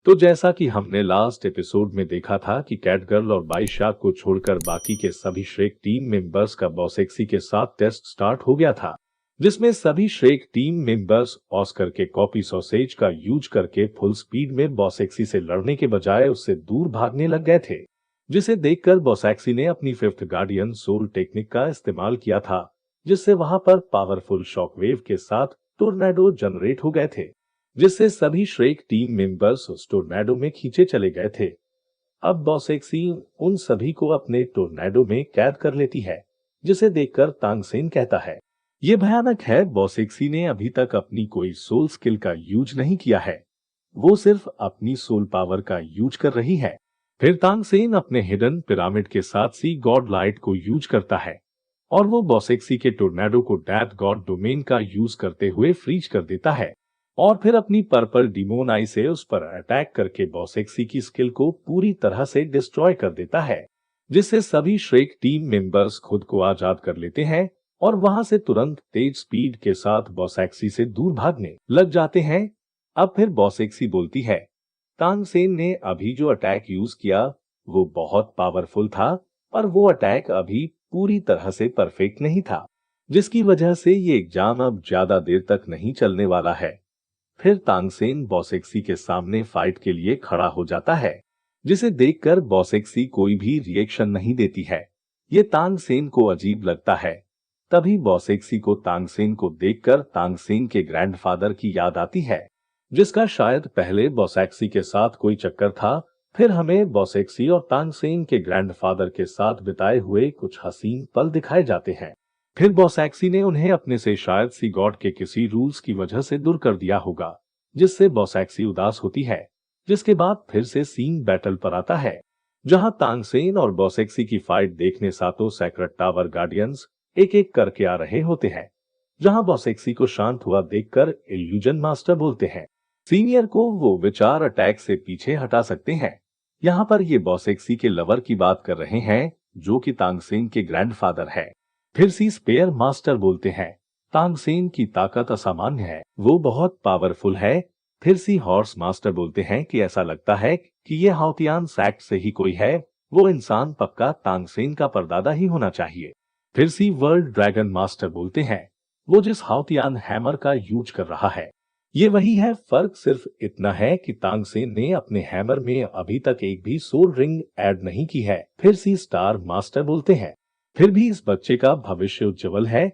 तो जैसा कि हमने लास्ट एपिसोड में देखा था कि कैटगर्ल और बाईशाक को छोड़कर बाकी के सभी श्रेक टीम मेंबर्स का बॉसेक्सी के साथ टेस्ट स्टार्ट हो गया था, जिसमें सभी श्रेक टीम मेंबर्स ऑस्कर के कॉपी सॉसेज का यूज करके फुल स्पीड में बॉसेक्सी से लड़ने के बजाय उससे दूर भागने लग गए थे, जिसे देखकर बॉसेक्सी ने अपनी फिफ्थ गार्डियन सोल टेक्निक का इस्तेमाल किया था, जिससे वहां पर पावरफुल शॉकवेव के साथ टोर्नेडो जनरेट हो गए थे, जिससे सभी श्रेक टीम मेंबर्स उस टोर्नेडो में खींचे चले गए थे। अब बॉसेक्सी उन सभी को अपने टोर्नेडो में कैद कर लेती है, जिसे देखकर तांगसेन कहता है, ये भयानक है। बॉसेक्सी ने अभी तक अपनी कोई सोल स्किल का यूज नहीं किया है, वो सिर्फ अपनी सोल पावर का यूज कर रही है। फिर तांगसेन अपने हिडन पिरामिड के साथ सी गॉड लाइट को यूज करता है और वो बॉसेक्सी के टोर्नेडो को डेथ गॉड डोमेन का यूज करते हुए फ्रीज कर देता है और फिर अपनी पर्पल डिमोन आई से उस पर अटैक करके बॉसेक्सी की स्किल को पूरी तरह से डिस्ट्रॉय कर देता है, जिससे सभी श्रेक टीम मेंबर्स खुद को आजाद कर लेते हैं और वहां से तुरंत तेज स्पीड के साथ बॉसेक्सी से दूर भागने लग जाते हैं। अब फिर बॉसेक्सी बोलती है, तांगसेन ने अभी जो अटैक यूज किया वो बहुत पावरफुल था, पर वो अटैक अभी पूरी तरह से परफेक्ट नहीं था, जिसकी वजह से ये एग्जाम अब ज्यादा देर तक नहीं चलने वाला है। फिर तांगसेन बॉसेक्सी के सामने फाइट के लिए खड़ा हो जाता है, जिसे देखकर बॉसेक्सी कोई भी रिएक्शन नहीं देती है। ये तांगसेन को अजीब लगता है। तभी बॉसेक्सी को तांगसेन को देखकर तांगसेन के ग्रैंडफादर की याद आती है, जिसका शायद पहले बॉसेक्सी के साथ कोई चक्कर था। फिर हमें बॉसेक्सी और तांगसेन के ग्रैंडफादर के साथ बिताए हुए कुछ हसीन पल दिखाए जाते हैं। फिर बॉसेक्सी ने उन्हें अपने से शायद सी गॉड के किसी रूल्स की वजह से दूर कर दिया होगा, जिससे बॉसेक्सी उदास होती है। जिसके बाद फिर से सीन बैटल पर आता है, जहां तांगसेन और बॉसेक्सी की फाइट देखने सातों सेक्रेट टावर गार्डियंस एक एक करके आ रहे होते हैं। जहां बॉसेक्सी को शांत हुआ देखकर इल्यूजन मास्टर बोलते हैं, सीनियर को वो विचार अटैक से पीछे हटा सकते हैं। यहाँ पर ये बॉसेक्सी के लवर की बात कर रहे हैं, जो कि तांगसेन के ग्रैंडफादर है। फिर सी स्पेयर मास्टर बोलते हैं, तांगसेन की ताकत असामान्य है, वो बहुत पावरफुल है। फिर सी हॉर्स मास्टर बोलते हैं कि ऐसा लगता है कि ये हाउतियान सैक्ट से ही कोई है, वो इंसान पक्का तांगसेन का परदादा ही होना चाहिए। फिर सी वर्ल्ड ड्रैगन मास्टर बोलते हैं, वो जिस हाउतियान हैमर का यूज कर रहा है ये वही है, फर्क सिर्फ इतना है कि तांगसेन ने अपने हैमर में अभी तक एक भी सोल रिंग ऐड नहीं की है। फिर सी स्टार मास्टर बोलते हैं, फिर भी इस बच्चे का भविष्य उज्जवल है।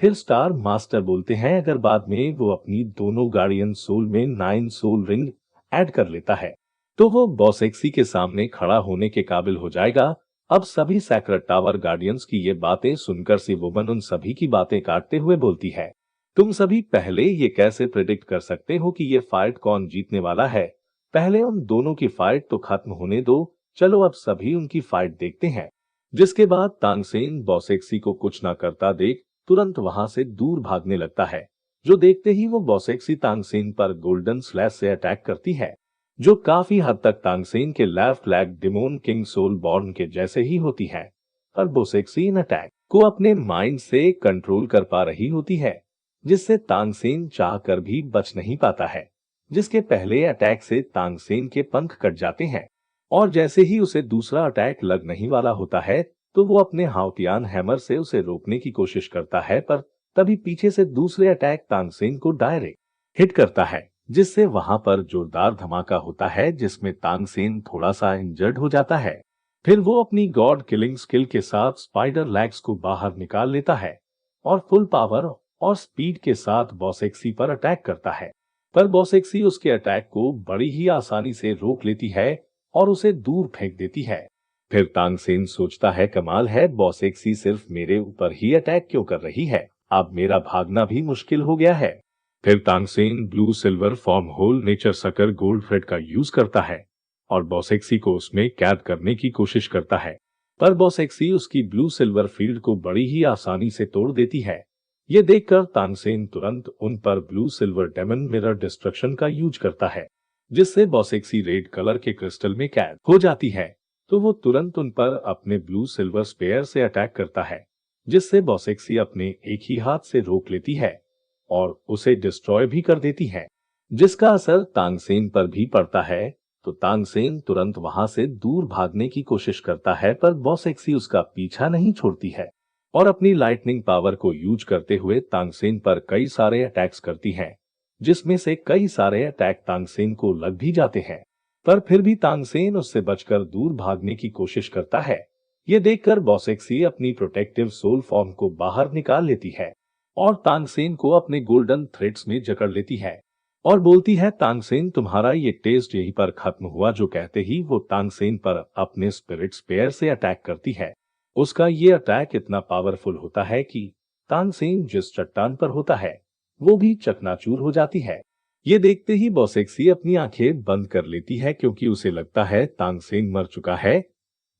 फिर स्टार मास्टर बोलते हैं, अगर बाद में वो अपनी दोनों गार्डियन सोल में 9 सोल रिंग ऐड कर लेता है तो वो बॉसेक्सी के सामने खड़ा होने के काबिल हो जाएगा। अब सभी सेक्रेट टावर गार्डियंस की ये बातें सुनकर सी वुमन उन सभी की बातें काटते हुए बोलती है, तुम सभी पहले ये कैसे प्रेडिक्ट कर सकते हो कि ये फाइट कौन जीतने वाला है? पहले उन दोनों की फाइट तो खत्म होने दो, चलो अब सभी उनकी फाइट देखते हैं। जिसके बाद तांगसेन बॉसेक्सी को कुछ ना करता देख तुरंत वहां से दूर भागने लगता है। जो देखते ही वो बॉसेक्सी तांगसेन पर गोल्डन स्लैश से अटैक करती है, जो काफी हद तक तांगसेन के left leg demon king soul born के जैसे ही होती है। पर बॉसेक्सी इन अटैक को अपने माइंड से कंट्रोल कर पा रही होती है, जिससे तांगसेन चाहकर भी बच नहीं पाता है। जिसके पहले अटैक से तांगसेन के पंख कट जाते हैं और जैसे ही उसे दूसरा अटैक लग नहीं वाला होता है तो वो अपने हाउतियान हैमर से उसे रोकने की कोशिश करता है, पर तभी पीछे से दूसरे अटैक तांगसेन को डायरेक्ट हिट करता है, जिससे वहां पर जोरदार धमाका होता है, जिसमें तांगसेन थोड़ा सा इंजर्ड हो जाता है। फिर वो अपनी गॉड किलिंग स्किल के साथ स्पाइडर लेग्स को बाहर निकाल लेता है और फुल पावर और स्पीड के साथ बॉसेक्सी पर अटैक करता है। पर बॉसेक्सी उसके अटैक को बड़ी ही आसानी से रोक लेती है और उसे दूर फेंक देती है। फिर तांगसेन सोचता है, कमाल है, बॉसेक्सी सिर्फ मेरे ऊपर ही अटैक क्यों कर रही है, अब मेरा भागना भी मुश्किल हो गया है। फिर Tang San blue silver form whole nature sucker gold thread का यूज करता है और बॉसेक्सी को उसमें कैद करने की कोशिश करता है, पर बॉसेक्सी उसकी ब्लू सिल्वर फील्ड को बड़ी ही आसानी से तोड़ देती है। ये देखकर तांगसेन तुरंत उन पर blue silver demon mirror destruction का यूज करता है, जिससे बॉसेक्सी रेड कलर के क्रिस्टल में कैद हो जाती है। तो वो तुरंत उन पर अपने ब्लू सिल्वर स्पेयर से अटैक करता है, जिससे बॉसेक्सी अपने एक ही हाथ से रोक लेती है और उसे डिस्ट्रॉय भी कर देती है, जिसका असर तांगसेन पर भी पड़ता है। तो तांगसेन तुरंत वहां से दूर भागने की कोशिश करता है, पर बॉसेक्सी उसका पीछा नहीं छोड़ती है और अपनी लाइटनिंग पावर को यूज करते हुए तांगसेन पर कई सारे अटैक्स करती है, जिसमें से कई सारे अटैक तांगसेन को लग भी जाते हैं। पर फिर भी तांगसेन उससे बचकर दूर भागने की कोशिश करता है। ये देखकर बॉसेक्सी अपनी प्रोटेक्टिव सोल फॉर्म को बाहर निकाल लेती है और तांगसेन को अपने गोल्डन थ्रेड्स में जकड़ लेती है और बोलती है, तांगसेन तुम्हारा ये टेस्ट यहीं पर खत्म हुआ। जो कहते ही वो तांगसेन पर अपने स्पिरिट स्पेयर से अटैक करती है। उसका ये अटैक इतना पावरफुल होता है कि तांगसेन जिस चट्टान पर होता है वो भी चकनाचूर हो जाती है। ये देखते ही बॉसेक्सी अपनी आंखें बंद कर लेती है, क्योंकि उसे लगता है तांगसेन मर चुका है।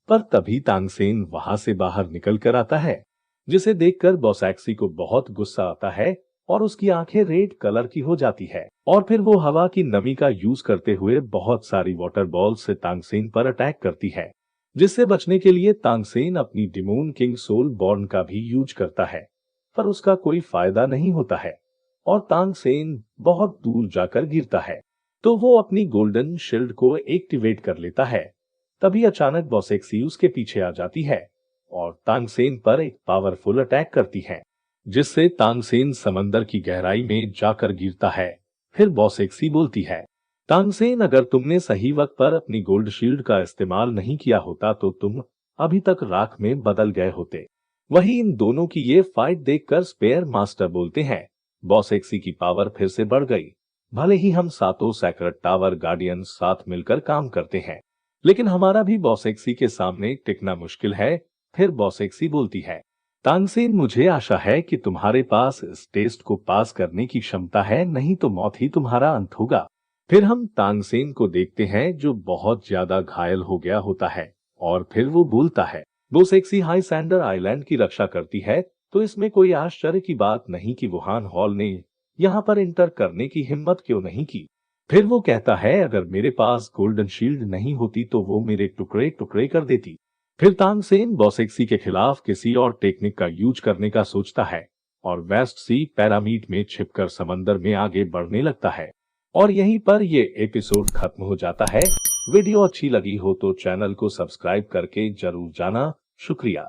पर तभी तांगसेन वहां से बाहर निकल कर आता है, जिसे देखकर बॉसेक्सी को बहुत गुस्सा आता है और उसकी आंखें रेड कलर की हो जाती है और फिर वो हवा की नमी का यूज करते हुए बहुत सारी वाटर बॉल से तांगसेन पर अटैक करती है। जिससे बचने के लिए तांगसेन अपनी डिमोन किंग सोल बॉर्न का भी यूज करता है, पर उसका कोई फायदा नहीं होता है और तांगसेन बहुत दूर जाकर गिरता है। तो वो अपनी गोल्डन शील्ड को एक्टिवेट कर लेता है। तभी अचानक बॉसेक्सी उसके पीछे आ जाती है और तांगसेन पर एक पावरफुल अटैक करती है, जिससे तांगसेन समंदर की गहराई में जाकर गिरता है। फिर बॉसेक्सी बोलती है, तांगसेन अगर तुमने सही वक्त पर अपनी गोल्ड शील्ड का इस्तेमाल नहीं किया होता तो तुम अभी तक राख में बदल गए होते। वहीं इन दोनों की ये फाइट देखकर स्पेयर मास्टर बोलते हैं, बॉसेक्सी की पावर फिर से बढ़ गई। भले ही हम सातों सैक्रेड टावर गार्डियंस साथ मिलकर काम करते हैं, लेकिन हमारा भी बॉसेक्सी के सामने टिकना मुश्किल है। फिर बॉसेक्सी बोलती है, तांगसेन मुझे आशा है कि तुम्हारे पास इस टेस्ट को पास करने की क्षमता है, नहीं तो मौत ही तुम्हारा अंत होगा। फिर हम तांगसेन को देखते हैं जो बहुत ज्यादा घायल हो गया होता है और फिर वो बोलता है, बॉसेक्सी हाईसैंडर आइलैंड की रक्षा करती है, तो इसमें कोई आश्चर्य की बात नहीं कि वुहान हॉल ने यहाँ पर इंटर करने की हिम्मत क्यों नहीं की। फिर वो कहता है, अगर मेरे पास गोल्डन शील्ड नहीं होती तो वो मेरे टुकड़े टुकड़े कर देती। फिर तांगसेन बॉसेक्सी के खिलाफ किसी और टेक्निक का यूज करने का सोचता है और वेस्ट सी पैरामीड में छिपकर समंदर में आगे बढ़ने लगता है। और यहीं पर ये एपिसोड खत्म हो जाता है। वीडियो अच्छी लगी हो तो चैनल को सब्सक्राइब करके जरूर जाना। शुक्रिया।